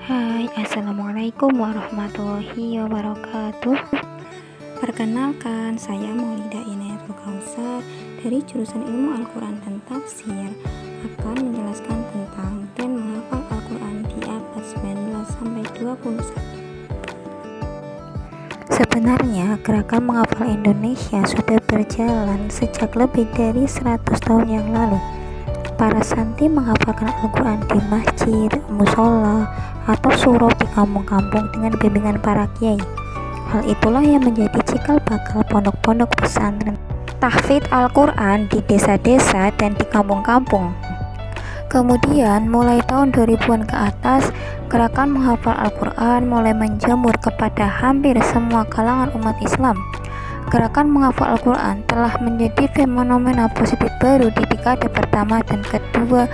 Hai, Assalamualaikum warahmatullahi wabarakatuh. Perkenalkan, saya Maulida Inayatul Kausar dari jurusan Ilmu Al-Quran dan Tafsir akan menjelaskan tentang tren menghafal Al-Quran di abad 19 sampai 21. Sebenarnya, gerakan menghafal Indonesia sudah berjalan sejak lebih dari 100 tahun yang lalu. Para santri menghafalkan Al-Quran di masjid, musola, atau surau di kampung-kampung dengan bimbingan para kiai. Hal itulah yang menjadi cikal bakal pondok-pondok pesantren tahfidz Al-Quran di desa-desa dan di kampung-kampung. Kemudian mulai tahun 2000-an ke atas, gerakan menghafal Al-Quran mulai menjamur kepada hampir semua kalangan umat Islam. Gerakan menghafal Al-Quran telah menjadi fenomena positif baru di dekade pertama dan kedua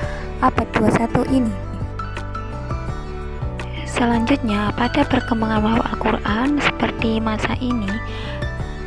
abad 21 ini. Selanjutnya, pada perkembangan menghafal Al-Quran seperti masa ini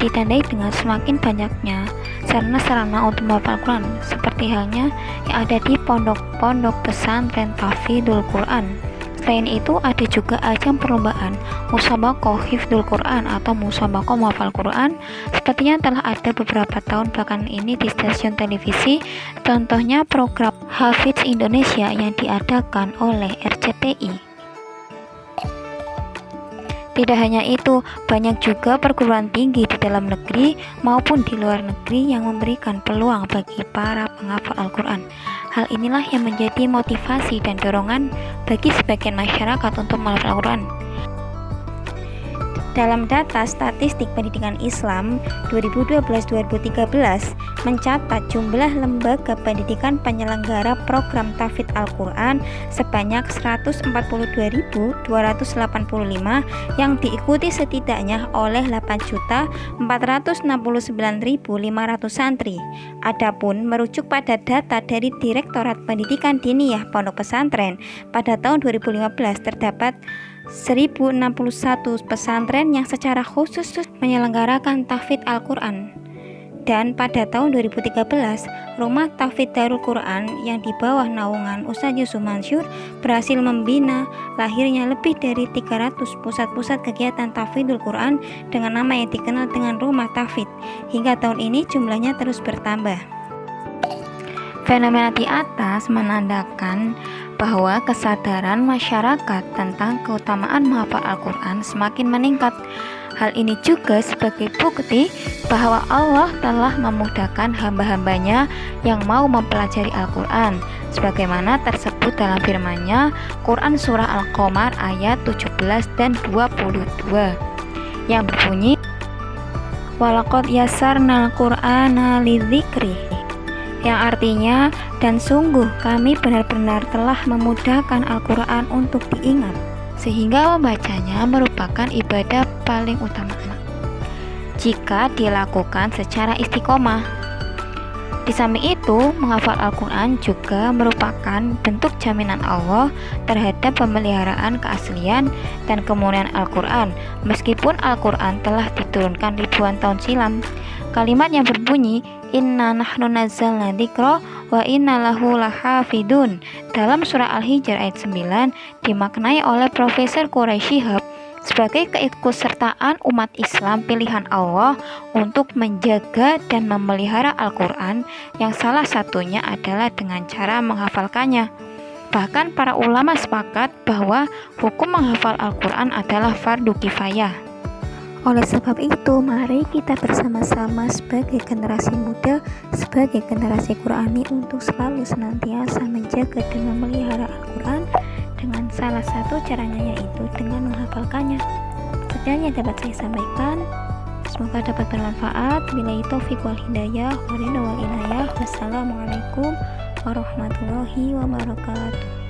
ditandai dengan semakin banyaknya sarana-sarana untuk menghafal Al-Quran, seperti halnya yang ada di pondok-pondok pesantren tahfidzul Quran. Selain itu, ada juga ajang perlombaan musabaqah hifdzul Quran atau musabaqah menghafal Quran. Sepertinya telah ada beberapa tahun belakangan ini di stasiun televisi, contohnya program Hafidz Indonesia yang diadakan oleh RCTI. Tidak hanya itu, banyak juga perguruan tinggi di dalam negeri maupun di luar negeri yang memberikan peluang bagi para penghafal Al-Quran. Hal inilah yang menjadi motivasi dan dorongan bagi sebagian masyarakat untuk menghafal Al-Quran. Dalam data statistik pendidikan Islam 2012-2013 mencatat jumlah lembaga pendidikan penyelenggara program tahfidz Al-Quran sebanyak 142.285 yang diikuti setidaknya oleh 8.469.500 santri. Adapun merujuk pada data dari Direktorat Pendidikan Diniyah Pondok Pesantren, pada tahun 2015 terdapat 1061 pesantren yang secara khusus menyelenggarakan tahfidz Al-Quran. Dan pada tahun 2013, Rumah Tahfidz Darul Quran yang di bawah naungan Ustadz Yusuf Mansur berhasil membina lahirnya lebih dari 300 pusat-pusat kegiatan tahfidzul Quran dengan nama yang dikenal dengan Rumah Tahfidz. Hingga tahun ini jumlahnya terus bertambah. Fenomena di atas menandakan bahwa kesadaran masyarakat tentang keutamaan menghafal Al-Quran semakin meningkat. Hal ini juga sebagai bukti bahwa Allah telah memudahkan hamba-hambanya yang mau mempelajari Al-Quran, sebagaimana tersebut dalam firman-Nya Quran Surah Al-Qamar ayat 17 dan 22 yang berbunyi, Walaqad yassarnal Qur'ana lidzikri, yang artinya, dan sungguh kami benar-benar telah memudahkan Al-Quran untuk diingat, sehingga membacanya merupakan ibadah paling utama jika dilakukan secara istiqomah. Di samping itu, menghafal Al-Quran juga merupakan bentuk jaminan Allah terhadap pemeliharaan keaslian dan kemurnian Al-Quran. Meskipun Al-Quran telah diturunkan ribuan tahun silam, kalimat yang berbunyi Inna nahnu nazzalna dzikra wa inna lahu lahafidun dalam surah Al-Hijr ayat 9 dimaknai oleh Profesor Quraish Shihab sebagai keikutsertaan umat Islam pilihan Allah untuk menjaga dan memelihara Al-Quran, yang salah satunya adalah dengan cara menghafalkannya. Bahkan para ulama sepakat bahwa hukum menghafal Al-Quran adalah fardu kifayah. Oleh sebab itu, mari kita bersama-sama sebagai generasi muda, sebagai generasi Qurani untuk selalu senantiasa menjaga dan memelihara Al-Quran, dengan salah satu caranya yaitu dengan menghafalkannya. Sekian yang dapat saya sampaikan. Semoga dapat bermanfaat. Billahi taufiq wal hidayah, wa ridha wal inayah. Wassalamualaikum warahmatullahi wabarakatuh.